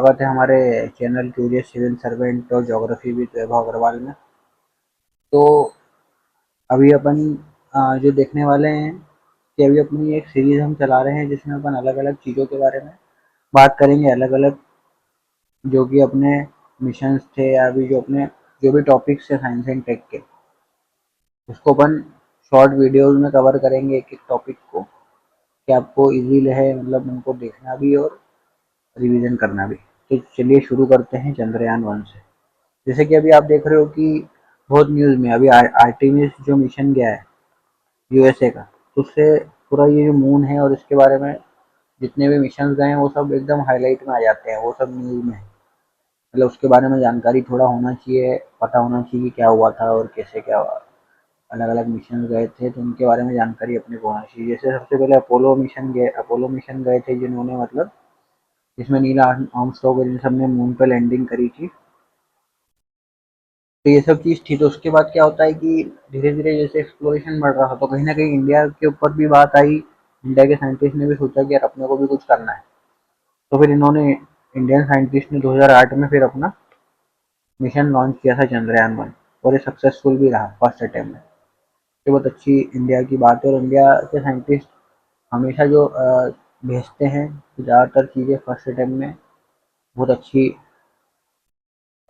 स्वागत है हमारे चैनल क्यूरियस सिविल सर्वेंट और ज्योग्राफी विद वैभव अग्रवाल में। तो अभी अपन जो देखने वाले हैं कि अभी अपनी एक सीरीज हम चला रहे हैं जिसमें अपन अलग अलग चीज़ों के बारे में बात करेंगे। अलग अलग जो कि अपने मिशंस थे या अभी जो अपने जो भी टॉपिक्स थे साइंस एंड टेक के, उसको अपन शॉर्ट वीडियोस में कवर करेंगे एक एक टॉपिक को, कि आपको इजी रहे, मतलब उनको देखना भी और रिवीजन करना भी। तो चलिए शुरू करते हैं चंद्रयान 1 से। जैसे कि अभी आप देख रहे हो कि बहुत न्यूज़ में अभी आर्टेमिस जो मिशन गया है यूएसए का, तो उससे पूरा ये जो मून है और इसके बारे में जितने भी मिशन गए हैं वो सब एकदम हाईलाइट में आ जाते हैं, वो सब न्यूज़ में है। मतलब उसके बारे में जानकारी थोड़ा होना चाहिए, पता होना चाहिए कि क्या हुआ था और कैसे क्या हुआ। अलग अलग मिशन गए थे तो उनके बारे में जानकारी अपने को होना चाहिए। जैसे सबसे पहले अपोलो मिशन गए थे जिन्होंने, मतलब जिसमें नील आर्मस्ट्रॉन्ग और इन सब ने मून पे लैंडिंग करी थी। तो ये सब चीज़ थी। तो उसके बाद क्या होता है कि धीरे धीरे जैसे एक्सप्लोरेशन बढ़ रहा था तो कहीं ना कहीं इंडिया के ऊपर भी बात आई। इंडिया के साइंटिस्ट ने भी सोचा कि यार अपने को भी कुछ करना है। तो फिर इन्होंने, इंडियन साइंटिस्ट ने 2008 में फिर अपना मिशन लॉन्च किया था चंद्रयान 1, और ये सक्सेसफुल भी रहा फर्स्ट अटेम्प्ट में। ये बहुत अच्छी इंडिया की बात है। और इंडिया के साइंटिस्ट हमेशा जो भेजते हैं ज़्यादातर चीज़ें फर्स्ट अटेम्प्ट में बहुत अच्छी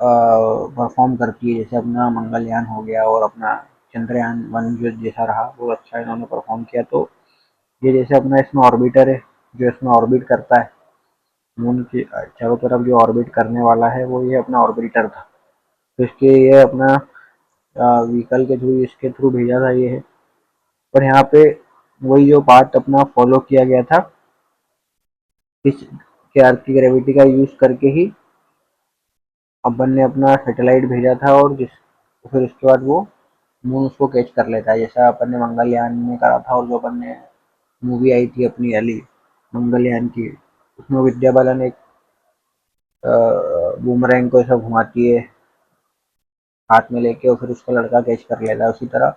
परफॉर्म करती है। जैसे अपना मंगलयान हो गया और अपना चंद्रयान 1 जो जैसा रहा वो अच्छा इन्होंने परफॉर्म किया। तो ये जैसे अपना इसमें ऑर्बिटर है जो इसमें ऑर्बिट करता है मून की चारों तरफ, जो ऑर्बिट करने वाला है वो ये अपना ऑर्बिटर था। तो इसके ये अपना व्हीकल के थ्रू, इसके थ्रू भेजा था ये है। और यहाँ पे वही जो पार्ट अपना फॉलो किया गया था, इस के अर्थ की ग्रेविटी का यूज करके ही अपन ने अपना सैटेलाइट भेजा था। और जिस फिर उसके बाद वो मून उसको कैच कर लेता है, जैसा अपन ने मंगलयान में करा था। और जो अपन ने मूवी आई थी अपनी अली मंगलयान की, उसमें विद्या बालन एक बूमरैंग को ऐसा घुमाती है हाथ में लेके और फिर उसका लड़का कैच कर लेता है। उसी तरह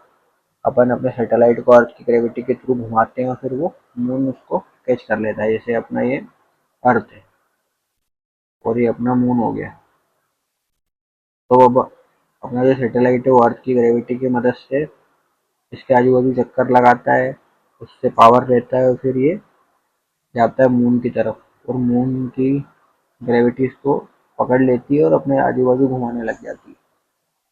अपन अपने सैटेलाइट को अर्थ की ग्रेविटी के थ्रू घुमाते हैं और फिर वो मून उसको कैच कर लेता है। जैसे अपना ये अर्थ है और ये अपना मून हो गया। तो अब अपना जो सैटेलाइट है वो अर्थ की ग्रेविटी की मदद से इसके आजू बाजू चक्कर लगाता है, उससे पावर रहता है और फिर ये जाता है मून की तरफ। और मून की ग्रेविटी इसको पकड़ लेती है और अपने आजू बाजू घुमाने लग जाती है।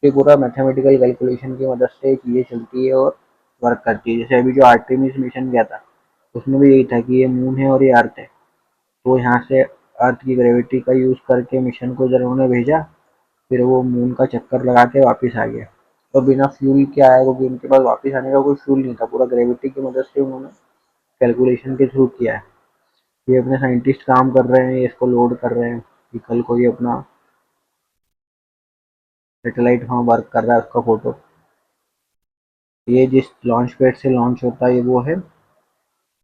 ये पूरा मैथमेटिकल कैलकुलेशन की मदद से चीज़ें चलती है और वर्क करती है। जैसे अभी जो आर्टेमिस मिशन गया था उसमें भी यही था कि ये मून है और ये अर्थ है। तो यहाँ से अर्थ की ग्रेविटी का यूज़ करके मिशन को जब उन्होंने भेजा, फिर वो मून का चक्कर लगा के वापस आ गया। और बिना फ्यूल के आया क्योंकि उनके पास वापस आने का कोई फ्यूल नहीं था, पूरा ग्रेविटी की मदद से उन्होंने कैलकुलेशन के थ्रू किया है। ये अपने साइंटिस्ट काम कर रहे हैं, ये इसको लोड कर रहे हैं कि कल को ये अपना सैटेलाइट वहाँ वर्क कर रहा है उसका फोटो। ये जिस लॉन्च पैड से लॉन्च होता है ये वो है।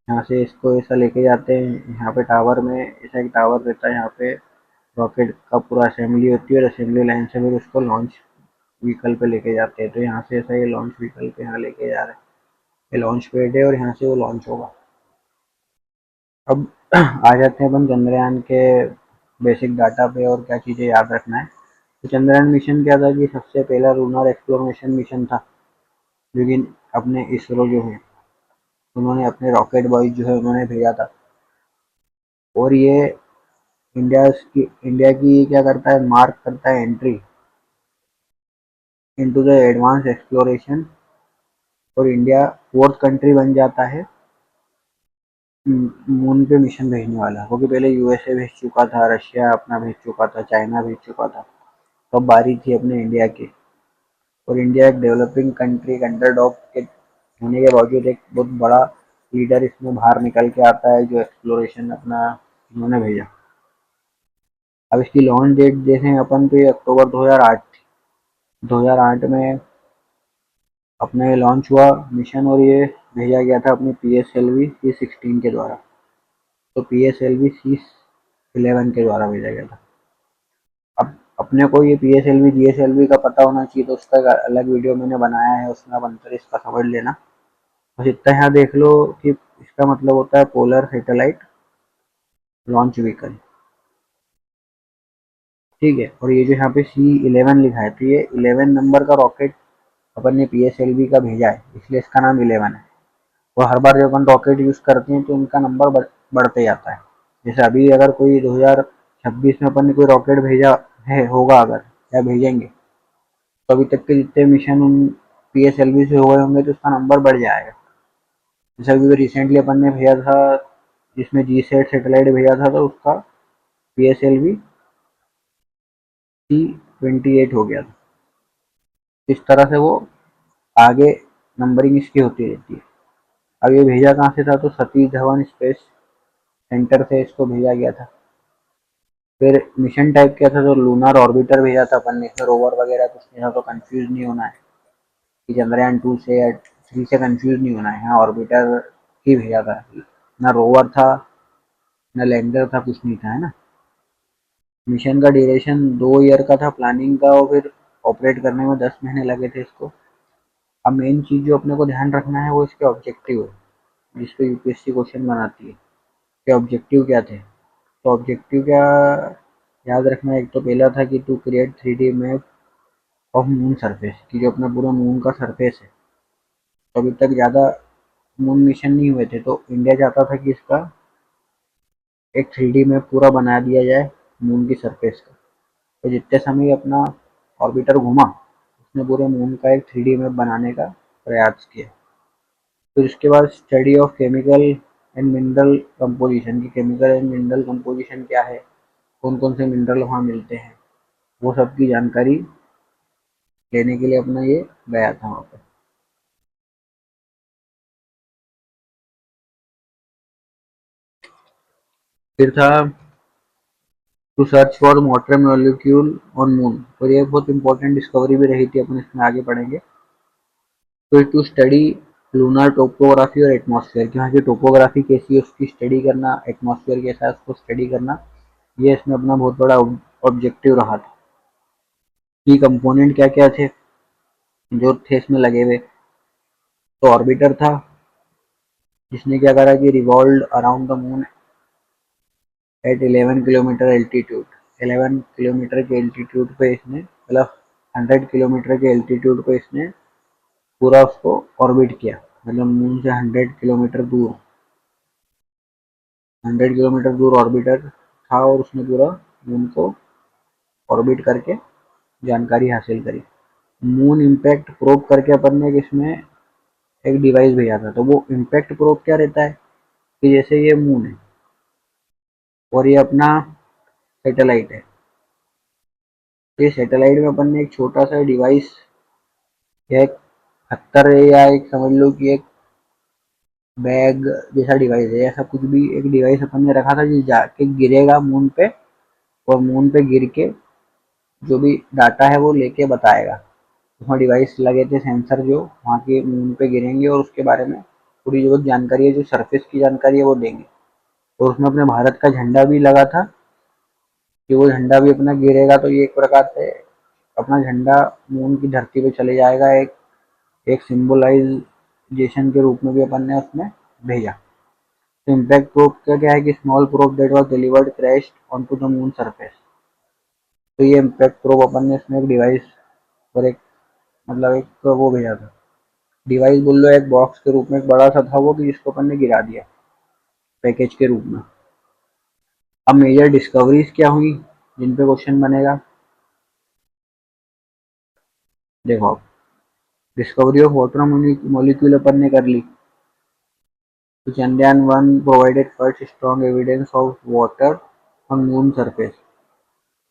यहाँ से इसको ऐसा लेके जाते हैं, यहाँ पे टावर में ऐसा एक टावर रहता है, यहाँ पे रॉकेट का पूरा असेंबली होती है और असेंबली लाइन से फिर उसको लॉन्च व्हीकल पे लेके जाते हैं। तो यहाँ से ऐसा ये लॉन्च व्हीकल पे यहाँ लेके जा रहे हैं, ये लॉन्च पैड है और यहाँ से वो लॉन्च होगा। अब आ जाते हैं अपन चंद्रयान के बेसिक डाटा पे और क्या चीज़ें याद रखना है। तो चंद्रयान मिशन क्या था कि सबसे पहला लूनर एक्सप्लोरेशन मिशन था, लेकिन अपने इसरो जो है उन्होंने अपने रॉकेट बॉयज जो है उन्होंने भेजा था। और ये इंडिया की क्या करता है, मार्क करता है entry into the advance exploration. और इंडिया फोर्थ कंट्री बन जाता है मून पे मिशन भेजने वाला, क्योंकि पहले यूएसए भेज चुका था, रशिया अपना भेज चुका था, चाइना भेज चुका था। तो अब बारी थी अपने इंडिया की। और इंडिया एक डेवलपिंग कंट्री, एक अंडरडॉग के होने के बावजूद एक बहुत बड़ा लीडर इसमें बाहर निकल के आता है जो एक्सप्लोरेशन अपना इन्होंने भेजा। अब इसकी लॉन्च डेट देखें अपन तो ये अक्टूबर 2008 2008 में अपने लॉन्च हुआ मिशन। और ये भेजा गया था अपनी PSLV-C16 के द्वारा। तो PSLV-C11 के द्वारा भेजा गया था। अब अपने को ये PSLV GSLV का पता होना चाहिए, तो उसका एक अलग वीडियो मैंने बनाया है, उसमें आप अंतर इसका समझ लेना। बस इतना यहाँ देख लो कि इसका मतलब होता है पोलर सैटेलाइट लॉन्च व्हीकल। ठीक है। और ये जो यहाँ पे C11 लिखा है, तो ये 11 नंबर का रॉकेट अपन ने PSLV का भेजा है, इसलिए इसका नाम 11 है। और हर बार जब अपन रॉकेट यूज़ करते हैं तो इनका नंबर बढ़ते जाता है। जैसे अभी अगर कोई 2026 में अपन ने कोई रॉकेट भेजा है होगा अगर, या भेजेंगे, तो अभी तक के जितने मिशन उन PSLV से हो गए होंगे तो उसका नंबर बढ़ जाएगा। जैसे अभी रिसेंटली अपन ने भेजा था, जिसमें GSAT सैटेलाइट भेजा था, तो उसका PSLV C28 हो गया था। इस तरह से वो आगे नंबरिंग इसकी होती रहती है। अब ये भेजा कहाँ से था, तो सतीश धवन स्पेस सेंटर से इसको भेजा गया था। फिर मिशन टाइप क्या था, तो लूनर ऑर्बिटर भेजा था अपन ने, इसमें रोवर वगैरह कुछ नहीं था, तो कंफ्यूज नहीं होना है कि चंद्रयान 2 से या 3 से कंफ्यूज नहीं होना है। यहाँ ऑर्बिटर ही भेजा था, ना रोवर था ना लैंडर था, कुछ नहीं था, है ना। मिशन का ड्यूरेशन 2 ईयर का था प्लानिंग का, और फिर ऑपरेट करने में 10 महीने लगे थे इसको। अब मेन चीज़ जो अपने को ध्यान रखना है वो इसके ऑब्जेक्टिव है, जिसपे UPSC क्वेश्चन बनाती है कि ऑब्जेक्टिव क्या थे। तो ऑब्जेक्टिव क्या याद रखना, एक तो पहला था कि to create 3D map of moon surface, कि जो अपना पूरा मून का सरफेस है। तो अभी तक ज़्यादा मून मिशन नहीं हुए थे, तो इंडिया चाहता था कि इसका एक 3D मैप पूरा बना दिया जाए मून की सरफेस का। तो जितने समय अपना ऑर्बिटर घूमा, उसने पूरे मून का एक 3D मैप बनाने का प्रयास किया। फिर उसके बाद study of chemical and mineral composition, की केमिकल एंड मिनरल कंपोजिशन क्या है, कौन कौन से मिनरल वहाँ मिलते हैं, वो सब की जानकारी लेने के लिए अपना ये गया था वहाँ पर। फिर था to search for water molecule on moon, और ये बहुत इंपॉर्टेंट डिस्कवरी भी रही थी, अपन इसमें आगे पढ़ेंगे। फिर टू स्टडी लूनर टोपोग्राफी और एटमॉस्फेयर, कि वहाँ की टोपोग्राफी कैसी है उसकी स्टडी करना, एटमॉस्फेयर कैसा है उसको स्टडी करना, ये इसमें अपना बहुत बड़ा ऑब्जेक्टिव रहा था। की कंपोनेंट क्या क्या थे जो थे इसमें लगे हुए, तो ऑर्बिटर था, जिसने क्या करा कि revolve around the moon at 11 kilometre altitude. 11 kilometre के एल्टीट्यूड पे इसने, मतलब 100 किलोमीटर के एल्टीट्यूड पे इसने पूरा उसको ऑर्बिट किया, मतलब मून से 100 किलोमीटर दूर, 100 किलोमीटर दूर ऑर्बिटर था, और उसने पूरा मून को ऑर्बिट करके जानकारी हासिल करी। मून इम्पैक्ट प्रोब करके अपन ने इसमें एक डिवाइस भेजा था। तो वो इम्पैक्ट प्रोब क्या रहता है कि जैसे ये मून है और ये अपना सैटेलाइट है, ये सैटेलाइट में अपन ने एक छोटा सा डिवाइस, या एक खत्तर है, या एक समझ लो कि एक बैग जैसा डिवाइस है, ऐसा कुछ भी एक डिवाइस अपन ने रखा था जो जाके गिरेगा मून पे, और मून पे गिर के जो भी डाटा है वो लेके बताएगा। वहाँ डिवाइस लगे थे, सेंसर, जो वहाँ के मून पे गिरेंगे और उसके बारे में पूरी जो जानकारी है, जो सरफेस की जानकारी है वो देंगे। और उसमें अपने भारत का झंडा भी लगा था, कि वो झंडा भी अपना गिरेगा तो ये एक प्रकार से अपना झंडा मून की धरती पे चले जाएगा, एक एक सिंबलाइजेशन के रूप में भी अपन ने उसमें भेजा। तो इम्पैक्ट प्रोब का क्या है कि small probe that was delivered crashed onto the moon surface. तो ये इम्पैक्ट प्रोब अपन ने इसमें एक डिवाइस और एक, मतलब एक वो भेजा था, डिवाइस बोल लो, एक बॉक्स के रूप में एक बड़ा सा था वो, कि जिसको अपन ने गिरा दिया पैकेज के रूप में। अब मेजर डिस्कवरीज क्या हुई जिन पे क्वेश्चन बनेगा, देखो। डिस्कवरी ऑफ वाटर मॉलिक्यूल अपन ने कर ली, तो Chandrayaan-1 provided first strong evidence of water on moon surface.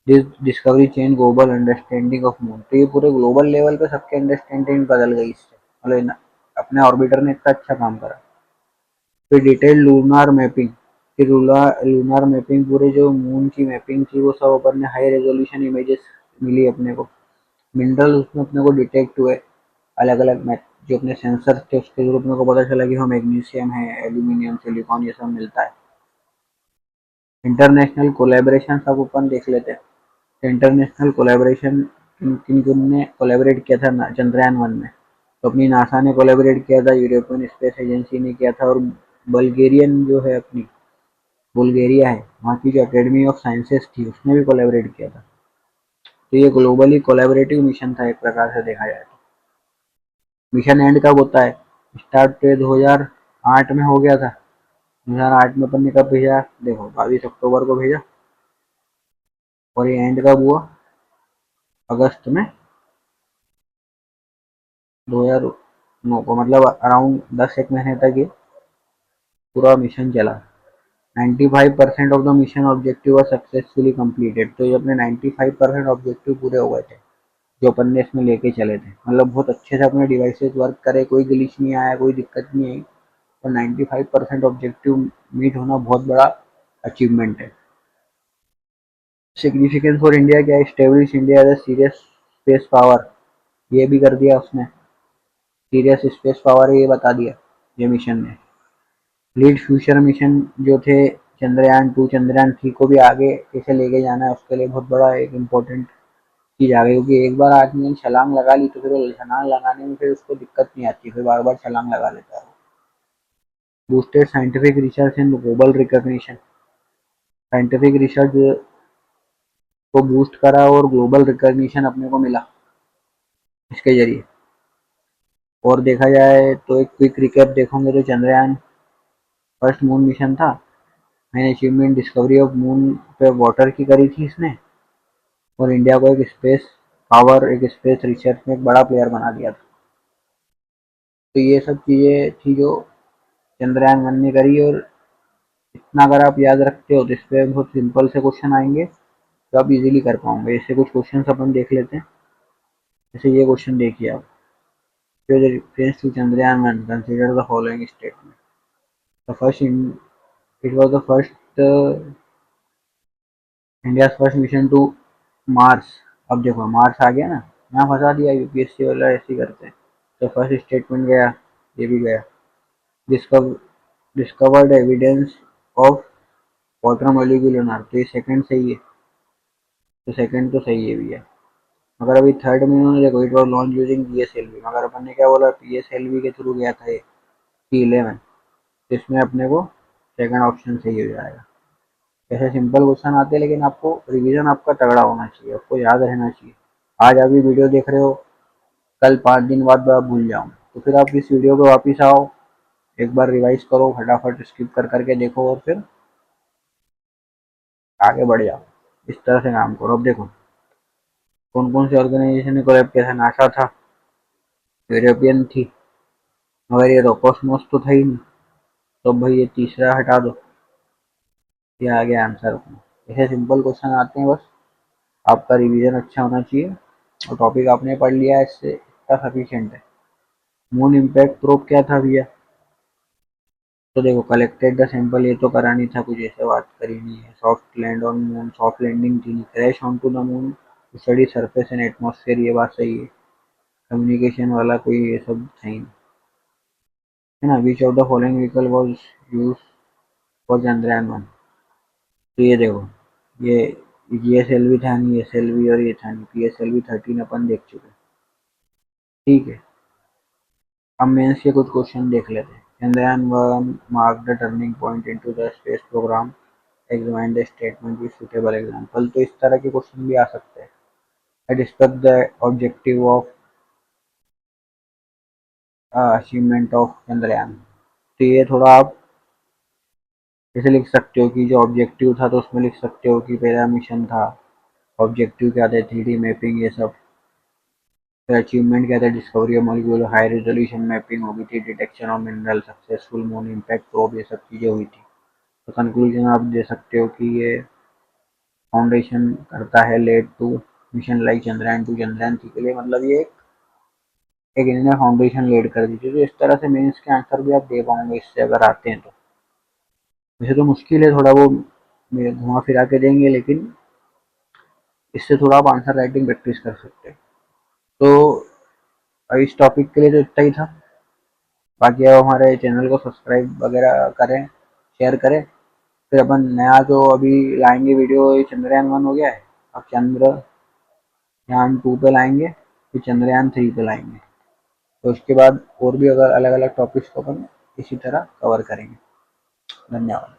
This discovery change global understanding of moon. तो ये पूरे ग्लोबल लेवल पे सबके अंडरस्टैंडिंग बदल गई इससे, मतलब अपने ऑर्बिटर ने इतना अच्छा काम करा। फिर डिटेल्ड लूनार मैपिंग, फिर लूनार मैपिंग, पूरे जो मून की मैपिंग थी वो सब अपन ने हाई रेजोल्यूशन इमेजेस मिली अपने को। मिनरल उसमें अपने को डिटेक्ट हुए, अलग अलग जो अपने सेंसर थे उसके थ्रू अपने को पता चला कि हाँ मैग्नीशियम है, एल्यूमिनियम, सिलिकॉन, ये सब मिलता है। इंटरनेशनल कोलेबरेशन सब अपन देख लेते हैं। तो इंटरनेशनल कोलेबरेशन किन किन ने कोलेबरेट किया था चंद्रयान 1 में, तो अपनी नासा ने कोलेबरेट किया था, यूरोपियन स्पेस एजेंसी ने किया था, और बल्गेरियन जो है अपनी बुल्गारिया है, वहाँ की जो अकेडमी ऑफ साइंसेस थी उसने भी कोलेबरेट किया था। तो ये ग्लोबली कोलैबोरेटिव मिशन था एक प्रकार से देखा जाए तो। मिशन एंड कब होता है? स्टार्ट 2008 में हो गया था। 2008 में अपन ने कब भेजा? देखो 22 अक्टूबर को भेजा, और ये एंड कब हुआ? अगस्त में 2009 को। मतलब अराउंड 10 एक महीने तक ये पूरा मिशन चला। 95% of the mission objective are successfully completed. तो ये अपने 95% ऑब्जेक्टिव पूरे हो गए थे जो अपन ने इसमें लेके चले थे। मतलब बहुत अच्छे से अपने डिवाइसेस वर्क करे, कोई ग्लिच नहीं आया, कोई दिक्कत नहीं आई, और 95% ऑब्जेक्टिव मीट होना बहुत बड़ा अचीवमेंट है। सिग्निफिकेंस फॉर इंडिया क्या है? Establish India as a serious space power, ये भी कर दिया उसने। सीरियस स्पेस पावर ये बता दिया ये मिशन ने। लीड फ्यूचर मिशन जो थे चंद्रयान 2, चंद्रयान 3 को भी आगे कैसे लेके जाना है उसके लिए बहुत बड़ा एक इम्पोर्टेंट चीज आ गई। क्योंकि एक बार आदमी ने छलांग लगा ली तो फिर वो छलांग लगाने में फिर उसको दिक्कत नहीं आती, फिर बार बार छलांग लगा लेता है। Boosted scientific research and global recognition, scientific research को बूस्ट करा और ग्लोबल रिकॉग्निशन अपने को मिला इसके जरिए। और देखा जाए तो एक क्विक रिकैप देखोगे तो चंद्रयान फर्स्ट मून मिशन था। मैंने अचीवमेंट डिस्कवरी ऑफ मून पे वाटर की करी थी इसने, और इंडिया को एक स्पेस पावर, एक स्पेस रिसर्च में एक बड़ा प्लेयर बना दिया था। तो ये सब चीज़ें थी जो चंद्रयान 1 ने करी। और इतना अगर आप याद रखते हो तो इस पर बहुत सिंपल से क्वेश्चन आएंगे तो आप इजीली कर पाओगे। इससे कुछ क्वेश्चन अपन देख लेते हैं। जैसे ये क्वेश्चन देखिए आप, reference to Chandrayaan 1 consider the following statement. The first it was the first India first mission to Mars. अब देखो मार्स आ गया ना, यहाँ फंसा दिया यूपीएससी वाला, ऐसे ही करते हैं। तो फर्स्ट स्टेटमेंट गया, ये भी गया। Discovered evidence of water molecule on earth, तो ये सेकंड सही है, तो सेकंड तो सही है भैया। मगर अभी थर्ड में उन्होंने देखो it was launch using PSLV, मगर अपन ने क्या बोला? पीएसएलवी के थ्रू गया था ये P11, तो इसमें अपने को सेकंड ऑप्शन सही हो जाएगा। ऐसे सिंपल क्वेश्चन आते हैं, लेकिन आपको रिवीजन आपका तगड़ा होना चाहिए, आपको याद रहना चाहिए। आज अभी वीडियो देख रहे हो, कल 5 दिन बाद आप भूल जाओ, तो फिर आप इस वीडियो पे वापस आओ, एक बार रिवाइज करो, फटाफट स्किप कर करके देखो, और फिर आगे बढ़ जाओ। इस तरह से काम करो। अब देखो कौन कौन सी ऑर्गेनाइजेशन ने कोलैब किया था। नासा था, यूरोपियन थी, मगर ये रोकोस्मोस तो था ही नहीं, तो भाई ये तीसरा हटा दो, ये आ गया आंसर। ऐसे सिंपल क्वेश्चन आते हैं, बस आपका रिवीजन अच्छा होना चाहिए और टॉपिक आपने पढ़ लिया है, इससे इतना सफिशिएंट है। मून इम्पैक्ट प्रोब क्या था भैया? तो देखो कलेक्टेड द सैंपल, ये तो करा नहीं था, कुछ ऐसे बात करी नहीं है। Soft land on moon, soft landing थी नहीं। Crash on to the moon to study surface and atmosphere, ये बात सही है। कम्युनिकेशन वाला कोई ये सब सही नहीं है ना। Which of the following vehicle was use for Chandrayaan 1, तो ये देखो ये GSLV था नहीं, SLV और ये था नहीं, PSLV 13 अपन देख चुके। ठीक है, अब मेंस के कुछ क्वेश्चन देख लेते हैं। Chandrayaan 1 mark the turning point into the space programme, examine the statement with suitable example. तो इस तरह के क्वेश्चन भी आ सकते हैं। I discuss the objective of achievement of Chandrayaan, तो ये थोड़ा आप जैसे लिख सकते हो कि जो ऑब्जेक्टिव था तो उसमें लिख सकते हो कि पहला मिशन था, ऑब्जेक्टिव क्या थे, 3D मैपिंग ये सब। फिर अचीवमेंट क्या था? Discovery of molecule, high resolution mapping हो गई थी, detection of mineral, successful moon impact probe, ये सब चीज़ें हुई थी। तो कंक्लूजन आप दे सकते हो कि ये फाउंडेशन करता है led to mission like Chandrayaan 2, Chandrayaan 3 के लिए। मतलब ये एक इन्होंने फाउंडेशन लेड कर दी थी। तो इस तरह से मेंस के आंसर भी आप दे पाओगे इससे अगर आते हैं तो। वैसे तो मुश्किल है थोड़ा, वो घुमा फिरा के देंगे, लेकिन इससे थोड़ा आप आंसर राइटिंग प्रैक्टिस कर सकते हैं। तो इस टॉपिक के लिए तो इतना ही था। बाकी आप हमारे चैनल को सब्सक्राइब वगैरह करें, शेयर करें। फिर अपन नया जो अभी लाएंगे वीडियो, ये चंद्रयान 1 हो गया है, अब चंद्रयान 2 पे लाएंगे, फिर चंद्रयान 3 पे लाएंगे। तो उसके बाद और भी अगर अलग अलग टॉपिक्स को अपन इसी तरह कवर करेंगे। धन्यवाद।